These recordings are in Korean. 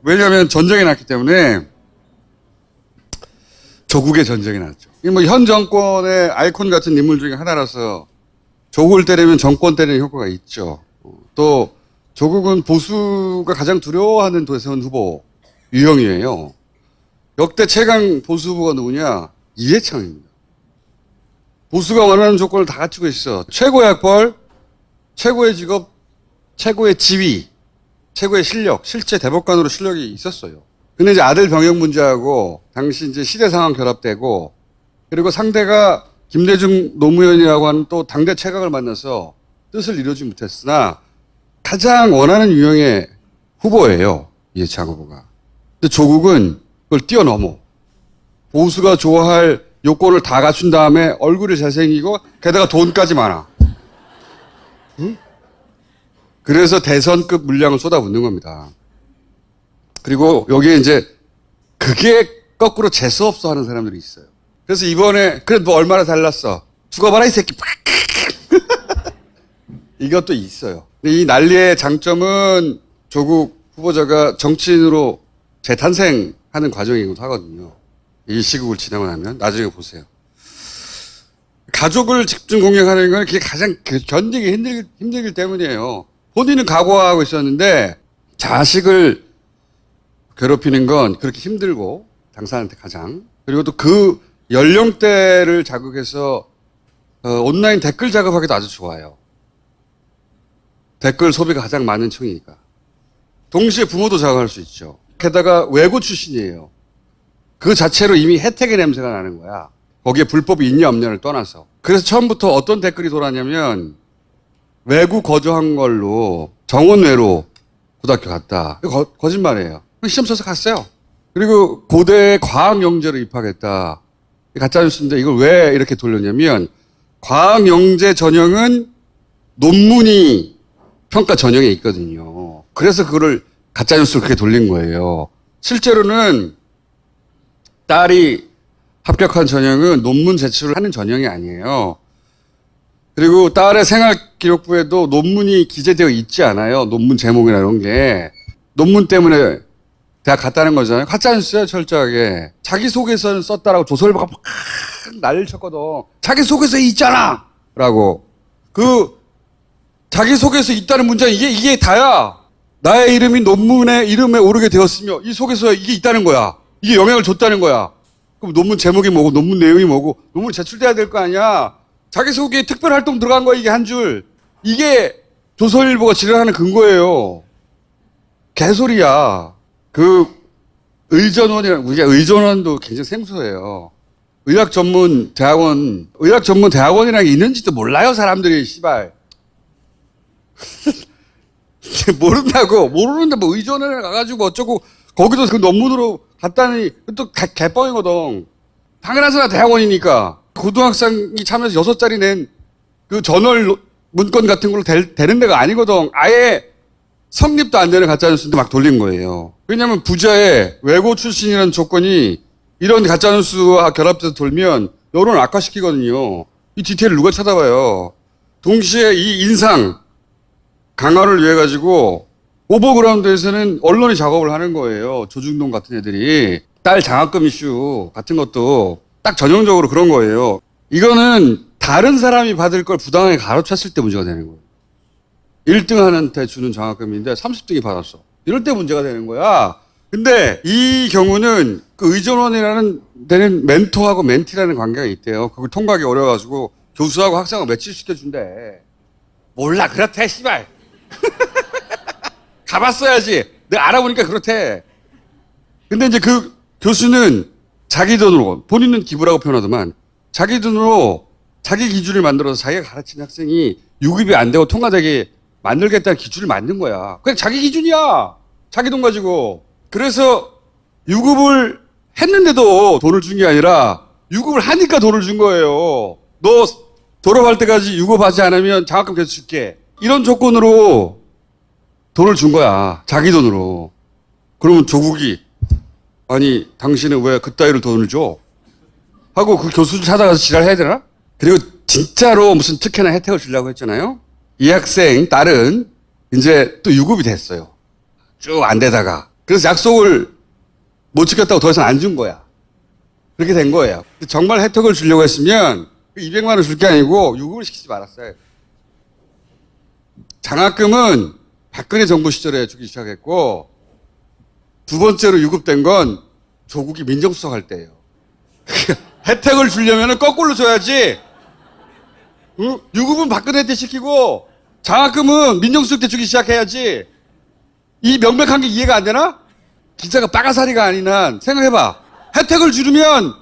왜냐하면 전쟁이 났기 때문에 조국의 전쟁이 났죠. 뭐 현 정권의 아이콘 같은 인물 중에 하나라서 조국을 때리면 정권 때리는 효과가 있죠. 또 조국은 보수가 가장 두려워하는 대선 후보 유형이에요. 역대 최강 보수 후보가 누구냐? 이해창입니다. 보수가 원하는 조건을 다 갖추고 있어. 최고의 학벌, 최고의 직업, 최고의 지위, 최고의 실력, 실제 대법관으로 실력이 있었어요. 근데 이제 아들 병역 문제하고 당시 이제 시대 상황 결합되고 그리고 상대가 김대중 노무현이라고 하는 또 당대 최강을 만나서 뜻을 이루지 못했으나 가장 원하는 유형의 후보예요. 이해창 후보가. 근데 조국은 그걸 뛰어넘어. 보수가 좋아할 요건을 다 갖춘 다음에 얼굴이 잘생기고 게다가 돈까지 많아. 응? 그래서 대선급 물량을 쏟아붓는 겁니다. 그리고 여기에 이제 그게 거꾸로 재수없어 하는 사람들이 있어요. 그래서 이번에 그래 너 얼마나 잘났어. 죽어봐라 이 새끼. 이것도 있어요. 근데 이 난리의 장점은 조국 후보자가 정치인으로 재탄생하는 과정이기도 하거든요. 이 시국을 지나고 나면 나중에 보세요. 가족을 집중 공격하는 건 그게 가장 견디기 힘들기 때문이에요. 본인은 각오하고 있었는데 자식을 괴롭히는 건 그렇게 힘들고 당사자한테 가장 그리고 또 그 연령대를 자극해서 온라인 댓글 작업하기도 아주 좋아요. 댓글 소비가 가장 많은 층이니까. 동시에 부모도 자극할 수 있죠. 게다가 외고 출신이에요. 그 자체로 이미 혜택의 냄새가 나는 거야. 거기에 불법이 있냐 없냐를 떠나서. 그래서 처음부터 어떤 댓글이 돌았냐면 외고 거주한 걸로 정원외로 고등학교 갔다. 이거 거짓말이에요. 시험 쳐서 갔어요. 그리고 고대 과학영재로 입학했다. 가짜뉴스인데 이걸 왜 이렇게 돌렸냐면 과학영재 전형은 논문이 평가 전형에 있거든요. 그래서 그거를 가짜뉴스로 그렇게 돌린 거예요. 실제로는 딸이 합격한 전형은 논문 제출을 하는 전형이 아니에요. 그리고 딸의 생활기록부에도 논문이 기재되어 있지 않아요. 논문 제목이나 이런 게. 논문 때문에 대학 갔다는 거잖아요. 가짜뉴스예요, 철저하게. 자기소개서는 썼다라고 조선일보가 막 난리를 쳤거든. 자기소개서에 있잖아! 라고. 자기소개서 있다는 문장, 이게 다야. 나의 이름이 논문의 이름에 오르게 되었으며, 이 소개서에 이게 있다는 거야. 이게 영향을 줬다는 거야. 그럼 논문 제목이 뭐고, 논문 내용이 뭐고, 논문이 제출돼야 될 거 아니야. 자기소개에 특별활동 들어간 거야, 이게 한 줄. 이게 조선일보가 지랄하는 근거예요. 개소리야. 우리가 의전원도 굉장히 생소해요. 의학 전문 대학원이라는 게 있는지도 몰라요, 사람들이, 씨발. 모르는데 뭐 의전원에 가가지고 어쩌고, 거기도 그 논문으로 갔다니, 또 개뻥이거든. 당연하잖아, 대학원이니까. 고등학생이 참여해서 6자리 낸 그 저널 문건 같은 걸로 되는 데가 아니거든. 아예 성립도 안 되는 가짜뉴스인데 막 돌린 거예요. 왜냐면 부자의 외고 출신이라는 조건이 이런 가짜뉴스와 결합돼서 돌면 여론을 악화시키거든요. 이 디테일을 누가 찾아봐요. 동시에 이 인상 강화를 위해 가지고 오버그라운드에서는 언론이 작업을 하는 거예요. 조중동 같은 애들이. 딸 장학금 이슈 같은 것도 딱 전형적으로 그런 거예요. 이거는 다른 사람이 받을 걸 부당하게 가로챘을 때 문제가 되는 거예요. 1등한테 주는 장학금인데 30등이 받았어. 이럴 때 문제가 되는 거야. 근데 이 경우는 그 의전원이라는 데는 멘토하고 멘티라는 관계가 있대요. 그걸 통과하기 어려워가지고 교수하고 학생을 매치시켜준대. 몰라, 그렇대, 씨발. 가봤어야지. 내가 알아보니까 그렇대. 근데 이제 그 교수는 자기 돈으로, 본인은 기부라고 표현하더만, 자기 돈으로 자기 기준을 만들어서 자기가 가르치는 학생이 유급이 안 되고 통과되게 만들겠다는 기준을 만든 거야. 그냥 자기 기준이야. 자기 돈 가지고. 그래서 유급을 했는데도 돈을 준 게 아니라 유급을 하니까 돈을 준 거예요. 너 졸업할 때까지 유급하지 않으면 장학금 계속 줄게. 이런 조건으로 돈을 준 거야. 자기 돈으로. 그러면 조국이 아니 당신은 왜 그따위로 돈을 줘? 하고 그 교수를 찾아가서 지랄해야 되나? 그리고 진짜로 무슨 특혜나 혜택을 주려고 했잖아요. 이 학생 딸은 이제 또 유급이 됐어요. 쭉 안 되다가. 그래서 약속을 못 지켰다고 더 이상 안 준 거야. 그렇게 된 거예요. 정말 혜택을 주려고 했으면 200만 원 줄 게 아니고 유급을 시키지 말았어요. 장학금은 박근혜 정부 시절에 주기 시작했고 두 번째로 유급된 건 조국이 민정수석 할 때예요. 혜택을 주려면 거꾸로 줘야지. 응? 유급은 박근혜 때 시키고 장학금은 민정수석 때 주기 시작해야지. 이 명백한 게 이해가 안 되나? 기자가 빠가사리가 아닌 한 생각해봐. 혜택을 주려면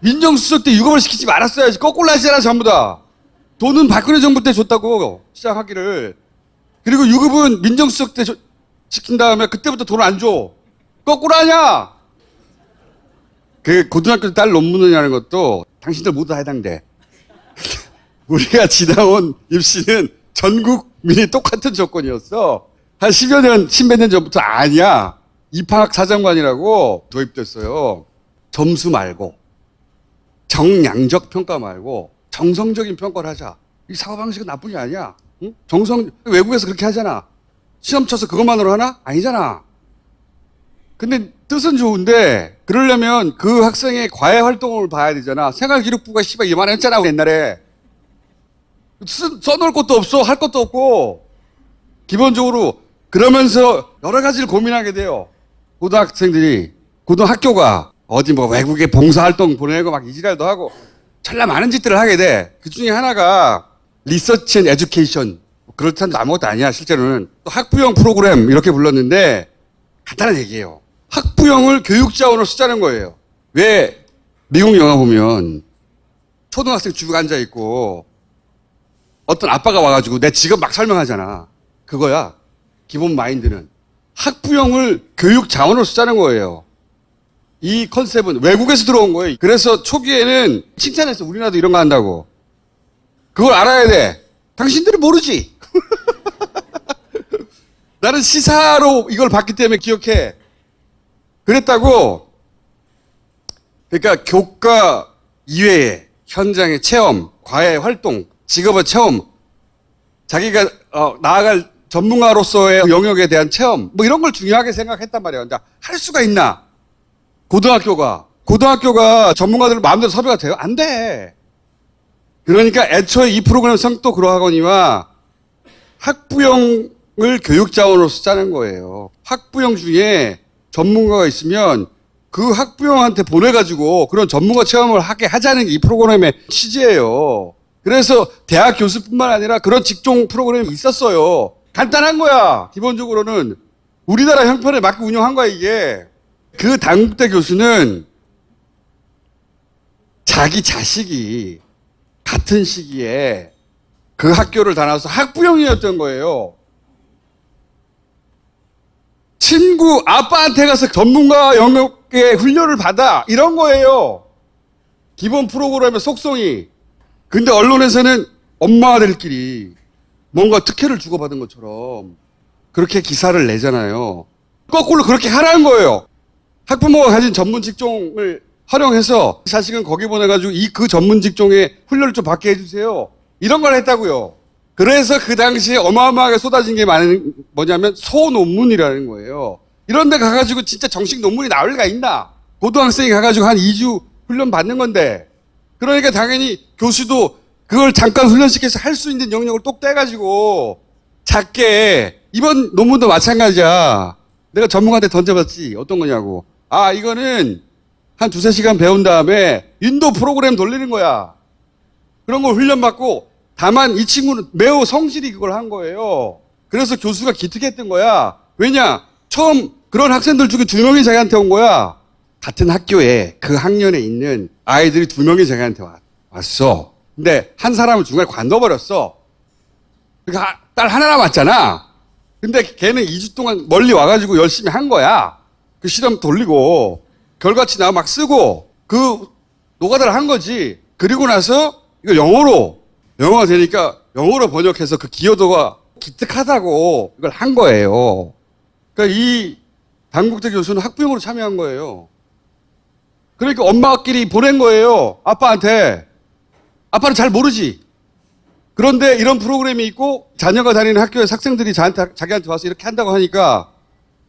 민정수석 때 유급을 시키지 말았어야지. 거꾸로 하시잖아 전부 다. 돈은 박근혜 정부 때 줬다고 시작하기를. 그리고 유급은 민정수석 때 시킨 다음에 그때부터 돈을 안 줘. 거꾸로 하냐? 그 고등학교 딸 논문을 하는 것도 당신들 모두 다 해당돼. 우리가 지나온 입시는 전 국민이 똑같은 조건이었어. 한 10여 년, 10몇 년 전부터 아니야. 입학 사정관이라고 도입됐어요. 점수 말고, 정량적 평가 말고, 정성적인 평가를 하자. 이 사고방식은 나쁜 게 아니야. 응? 외국에서 그렇게 하잖아. 시험 쳐서 그것만으로 하나? 아니잖아. 근데 뜻은 좋은데, 그러려면 그 학생의 과외 활동을 봐야 되잖아. 생활기록부가 씨발 이만했잖아, 옛날에. 써놓을 것도 없어, 할 것도 없고. 기본적으로, 그러면서 여러 가지를 고민하게 돼요. 고등학생들이, 고등학교가 어디 뭐 외국에 봉사활동 보내고 막 이지랄도 하고, 찰나 많은 짓들을 하게 돼. 그 중에 하나가, 리서치 앤 에듀케이션. 그렇다는 아무것도 아니야, 실제로는. 또 학부형 프로그램, 이렇게 불렀는데, 간단한 얘기예요. 학부형을 교육자원으로 쓰자는 거예요. 왜 미국 영화 보면 초등학생 쭉 앉아있고 어떤 아빠가 와가지고 내 직업 막 설명하잖아. 그거야. 기본 마인드는. 학부형을 교육자원으로 쓰자는 거예요. 이 컨셉은 외국에서 들어온 거예요. 그래서 초기에는 칭찬했어. 우리나라도 이런 거 한다고. 그걸 알아야 돼. 당신들이 모르지. 나는 시사로 이걸 봤기 때문에 기억해. 그랬다고. 그러니까 교과 이외에 현장의 체험, 과외 활동, 직업의 체험, 자기가 나아갈 전문가로서의 영역에 대한 체험, 뭐 이런 걸 중요하게 생각했단 말이에요. 근데 할 수가 있나? 고등학교가 전문가들 마음대로 섭외가 돼요? 안 돼. 그러니까 애초에 이 프로그램 성도 그러하거니와 학부형을 교육자원으로 쓰자는 거예요. 학부형 중에 전문가가 있으면 그 학부형한테 보내가지고 그런 전문가 체험을 하게 하자는 게 이 프로그램의 취지예요. 그래서 대학 교수뿐만 아니라 그런 직종 프로그램이 있었어요. 간단한 거야. 기본적으로는 우리나라 형편에 맞게 운영한 거야 이게. 그 단국대 교수는 자기 자식이 같은 시기에 그 학교를 다녀서 학부형이었던 거예요. 친구 아빠한테 가서 전문가 영역의 훈련을 받아 이런 거예요. 기본 프로그램의 속성이. 근데 언론에서는 엄마들끼리 뭔가 특혜를 주고받은 것처럼 그렇게 기사를 내잖아요. 거꾸로 그렇게 하라는 거예요. 학부모가 가진 전문 직종을 활용해서 자식은 거기 보내가지고 그 전문 직종의 훈련을 좀 받게 해주세요. 이런 걸 했다고요. 그래서 그 당시에 어마어마하게 쏟아진 게 뭐냐면 소논문이라는 거예요. 이런 데 가가지고 진짜 정식 논문이 나올 리가 있나? 고등학생이 가가지고 한 2주 훈련 받는 건데. 그러니까 당연히 교수도 그걸 잠깐 훈련시켜서 할 수 있는 영역을 똑 떼가지고 작게 이번 논문도 마찬가지야. 내가 전문가한테 던져봤지. 어떤 거냐고. 아, 이거는 한 2~3시간 배운 다음에 인도 프로그램 돌리는 거야. 그런 걸 훈련받고 다만 이 친구는 매우 성실히 그걸 한 거예요. 그래서 교수가 기특했던 거야. 왜냐? 처음 그런 학생들 중에 2명이 자기한테 온 거야. 같은 학교에 그 학년에 있는 아이들이 2명이 자기한테 왔어. 근데 한 사람을 중간에 관둬버렸어. 그러니까 딸 하나 남았잖아. 근데 걔는 2주 동안 멀리 와가지고 열심히 한 거야. 그 실험 돌리고 결과치 나와 막 쓰고 그 노가다를 한 거지. 그리고 나서 이거 영어가 되니까 영어로 번역해서 그 기여도가 기특하다고 이걸 한 거예요. 그러니까 이 단국대 교수는 학부형으로 참여한 거예요. 그러니까 엄마끼리 보낸 거예요. 아빠한테. 아빠는 잘 모르지. 그런데 이런 프로그램이 있고 자녀가 다니는 학교에 학생들이 자기한테 와서 이렇게 한다고 하니까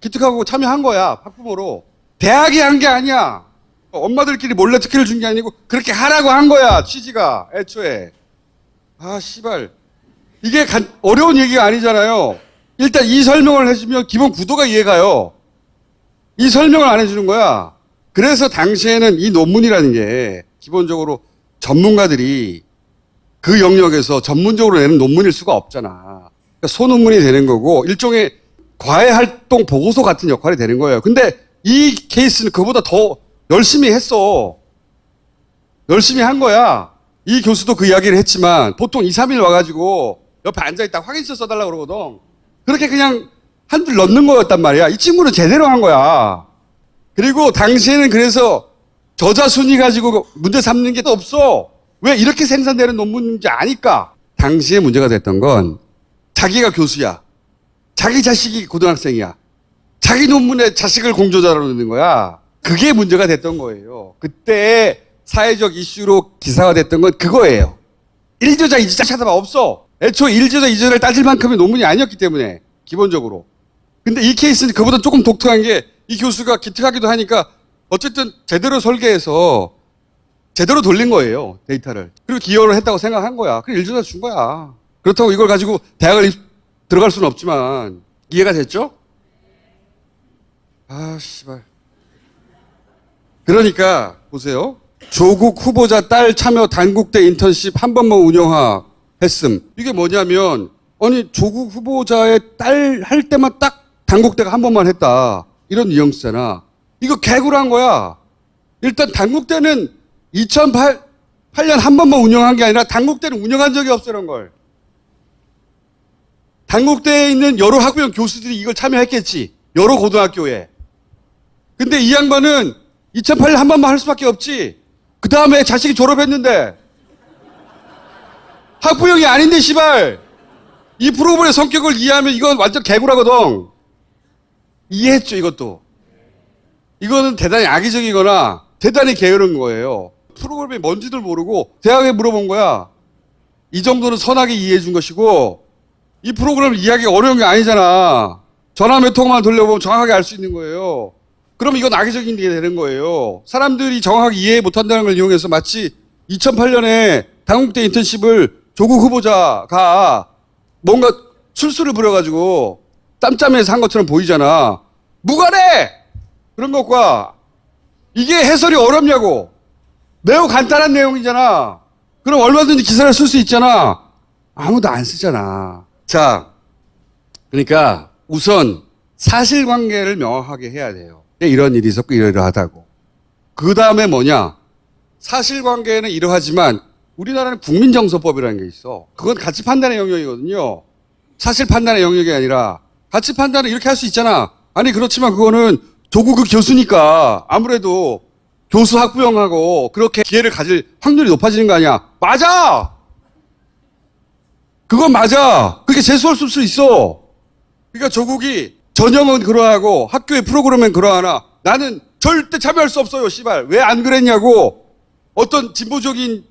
기특하고 참여한 거야. 학부모로. 대학이 한 게 아니야. 엄마들끼리 몰래 특혜를 준 게 아니고 그렇게 하라고 한 거야. 취지가 애초에. 아 씨발. 이게 어려운 얘기가 아니잖아요. 일단 이 설명을 해주면 기본 구도가 이해가요. 이 설명을 안 해주는 거야. 그래서 당시에는 이 논문이라는 게 기본적으로 전문가들이 그 영역에서 전문적으로 내는 논문일 수가 없잖아. 그러니까 소논문이 되는 거고 일종의 과외활동 보고서 같은 역할이 되는 거예요. 근데 이 케이스는 그보다 더 열심히 했어. 열심히 한 거야. 이 교수도 그 이야기를 했지만 보통 2, 3일 와가지고 옆에 앉아있다 확인서 써달라고 그러거든. 그렇게 그냥 한 줄 넣는 거였단 말이야. 이 친구는 제대로 한 거야. 그리고 당시에는 그래서 저자 순위 가지고 문제 삼는 게 없어. 왜 이렇게 생산되는 논문인지 아니까. 당시에 문제가 됐던 건 자기가 교수야. 자기 자식이 고등학생이야. 자기 논문에 자식을 공저자로 넣는 거야. 그게 문제가 됐던 거예요. 그때 사회적 이슈로 기사화됐던 건 그거예요. 1저자, 2저자 찾아봐. 없어. 애초에 1저자, 2저자를 따질 만큼의 논문이 아니었기 때문에 기본적으로. 근데 이 케이스는 그보다 조금 독특한 게 이 교수가 기특하기도 하니까 어쨌든 제대로 설계해서 제대로 돌린 거예요. 데이터를. 그리고 기여를 했다고 생각한 거야. 그래서 1저자 준 거야. 그렇다고 이걸 가지고 대학을 들어갈 수는 없지만 이해가 됐죠? 아 씨발. 그러니까 보세요. 조국 후보자 딸 참여 단국대 인턴십 한 번만 운영하 했음. 이게 뭐냐면 아니 조국 후보자의 딸 할 때만 딱 단국대가 한 번만 했다. 이런 뉘앙스잖아. 이거 개구라한 거야. 일단 단국대는 2008년 한 번만 운영한 게 아니라 단국대는 운영한 적이 없어 이런 걸. 단국대에 있는 여러 학부형 교수들이 이걸 참여했겠지. 여러 고등학교에. 근데 이 양반은 2008년 한 번만 할 수밖에 없지. 그 다음에 자식이 졸업했는데 학부형이 아닌데 시발. 이 프로그램의 성격을 이해하면 이건 완전 개구라거든. 이해했죠 이것도. 이거는 대단히 악의적이거나 대단히 게으른 거예요. 프로그램이 뭔지들 모르고 대학에 물어본 거야. 이 정도는 선하게 이해해 준 것이고 이 프로그램을 이해하기가 어려운 게 아니잖아. 전화 몇 통만 돌려보면 정확하게 알 수 있는 거예요. 그럼 이건 악의적인 게 되는 거예요. 사람들이 정확하게 이해 못한다는 걸 이용해서 마치 2008년에 단국대 인턴십을 조국 후보자가 뭔가 술수를 부려가지고 짬짬이해서 한 것처럼 보이잖아. 무관해! 그런 것과 이게 해설이 어렵냐고. 매우 간단한 내용이잖아. 그럼 얼마든지 기사를 쓸 수 있잖아. 아무도 안 쓰잖아. 자, 그러니까 우선 사실관계를 명확하게 해야 돼요. 이런 일이 있었고 이러이러하다고. 그 다음에 뭐냐. 사실관계는 이러하지만 우리나라는 국민정서법이라는 게 있어. 그건 가치 판단의 영역이거든요. 사실 판단의 영역이 아니라 가치 판단을 이렇게 할 수 있잖아. 아니 그렇지만 그거는 조국 그 교수니까 아무래도 교수 학부형하고 그렇게 기회를 가질 확률이 높아지는 거 아니야. 맞아. 그건 맞아. 그게 재수할 수 있어. 그러니까 조국이 전형은 그러하고 학교의 프로그램은 그러하나 나는 절대 참여할 수 없어요. 씨발. 왜 안 그랬냐고 어떤 진보적인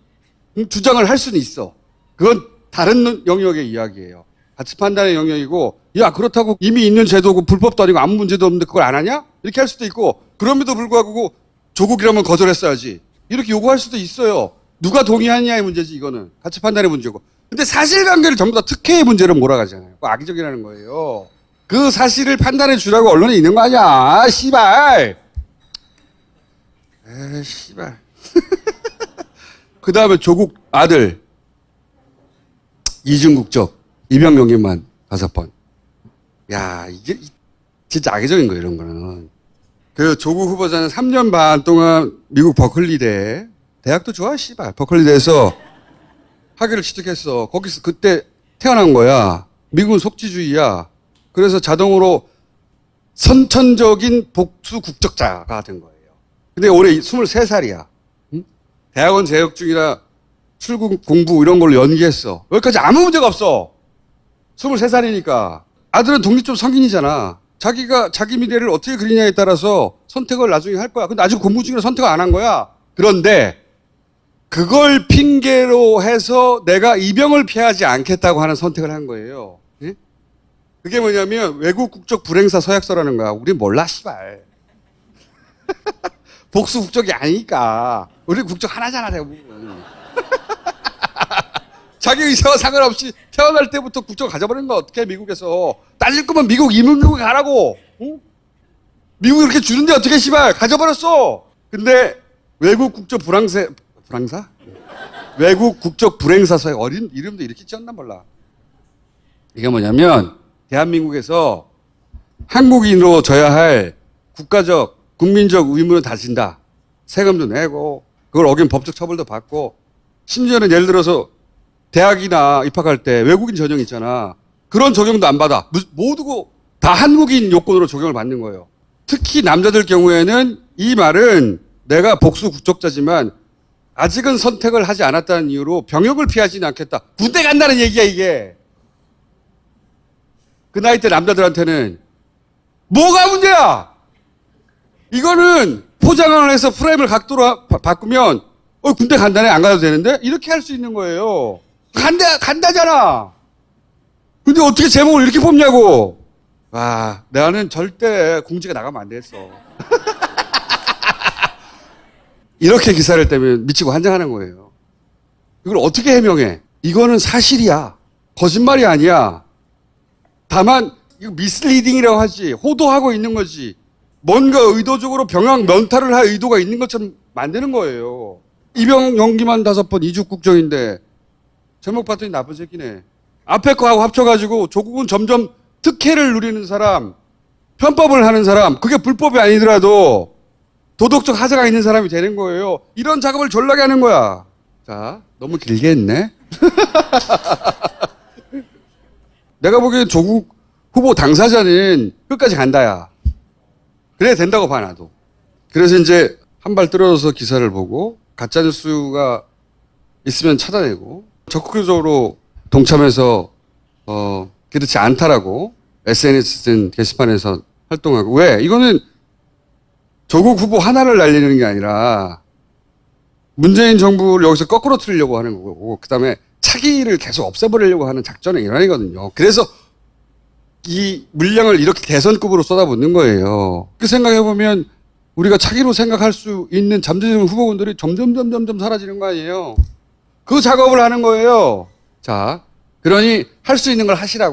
주장을 할 수는 있어. 그건 다른 영역의 이야기예요. 가치 판단의 영역이고 야 그렇다고 이미 있는 제도고 불법도 아니고 아무 문제도 없는데 그걸 안 하냐? 이렇게 할 수도 있고 그럼에도 불구하고 조국이라면 거절했어야지. 이렇게 요구할 수도 있어요. 누가 동의하느냐의 문제지 이거는. 가치 판단의 문제고. 근데 사실관계를 전부 다 특혜의 문제로 몰아가잖아요. 악의적이라는 거예요. 그 사실을 판단해 주라고 언론에 있는 거 아니야. 씨발. 에이 씨발. 그 다음에 조국 아들 이중국적 입양용인만 5번. 야 이게 진짜 악의적인 거예요 이런 거는. 그 조국 후보자는 3년 반 동안 미국 버클리대 대학도 좋아 씨발 버클리대에서 학위를 취득했어. 거기서 그때 태어난 거야. 미국은 속지주의야. 그래서 자동으로 선천적인 복수 국적자가 된 거예요. 근데 올해 23살이야. 응? 대학원 재학 중이라 출국 공부 이런 걸로 연기했어. 여기까지 아무 문제가 없어. 23살이니까. 아들은 독립적 성인이잖아. 자기가 자기 미래를 어떻게 그리냐에 따라서 선택을 나중에 할 거야. 근데 아직 공부 중이라 선택을 안 한 거야. 그런데 그걸 핑계로 해서 내가 이 병을 피하지 않겠다고 하는 선택을 한 거예요. 예? 그게 뭐냐면 외국 국적 불행사 서약서라는 거야. 우리 몰라 씨발. 복수 국적이 아니니까. 우리 국적 하나잖아 대부분. 자기 의사와 상관없이 태어날 때부터 국적 가져버리는 거 어떻게 미국에서. 따질 거면 미국 이민국에 가라고. 응? 미국이 그렇게 주는데 어떻게 씨발 가져버렸어. 근데 외국 국적 불황사? 외국 국적 불행사 서약 어린 이름도 이렇게 지었나 몰라. 이게 뭐냐면 대한민국에서 한국인으로 져야 할 국가적 국민적 의무는 다 진다. 세금도 내고 그걸 어긴 법적 처벌도 받고 심지어는 예를 들어서 대학이나 입학할 때 외국인 전형 있잖아. 그런 적용도 안 받아. 모두 다 한국인 요건으로 적용을 받는 거예요. 특히 남자들 경우에는 이 말은 내가 복수 국적자지만 아직은 선택을 하지 않았다는 이유로 병역을 피하지는 않겠다. 군대 간다는 얘기야 이게. 그 나이 때 남자들한테는 뭐가 문제야? 이거는 포장을 해서 프레임을 각도로 바꾸면 군대 간다네 안 가도 되는데 이렇게 할 수 있는 거예요. 간다잖아. 근데 어떻게 제목을 이렇게 뽑냐고. 와, 나는 절대 공지가 나가면 안 됐어. 이렇게 기사를 떼면 미치고 환장하는 거예요. 이걸 어떻게 해명해? 이거는 사실이야. 거짓말이 아니야. 다만 이거 미스리딩이라고 하지. 호도하고 있는 거지. 뭔가 의도적으로 병역 면탈을 할 의도가 있는 것처럼 만드는 거예요. 입영 연기만 5번 이주 국정인데 제목 봤더니 나쁜 새끼네. 앞에 거하고 합쳐가지고 조국은 점점 특혜를 누리는 사람, 편법을 하는 사람, 그게 불법이 아니더라도 도덕적 하자가 있는 사람이 되는 거예요. 이런 작업을 졸라게 하는 거야. 자, 너무 길게 했네. 내가 보기엔 조국 후보 당사자는 끝까지 간다야. 그래야 된다고 봐 나도. 그래서 이제 한 발 떨어져서 기사를 보고 가짜뉴스가 있으면 찾아내고 적극적으로 동참해서 그렇지 않다라고 SNS 게시판에서 활동하고. 왜? 이거는 조국 후보 하나를 날리는 게 아니라 문재인 정부를 여기서 거꾸로 틀려고 하는 거고 그다음에 차기를 계속 없애버리려고 하는 작전의 일환이거든요. 그래서 이 물량을 이렇게 대선급으로 쏟아붓는 거예요. 그 생각해보면 우리가 차기로 생각할 수 있는 잠재적 후보군들이 점점 사라지는 거 아니에요. 그 작업을 하는 거예요. 자, 그러니 할 수 있는 걸 하시라고.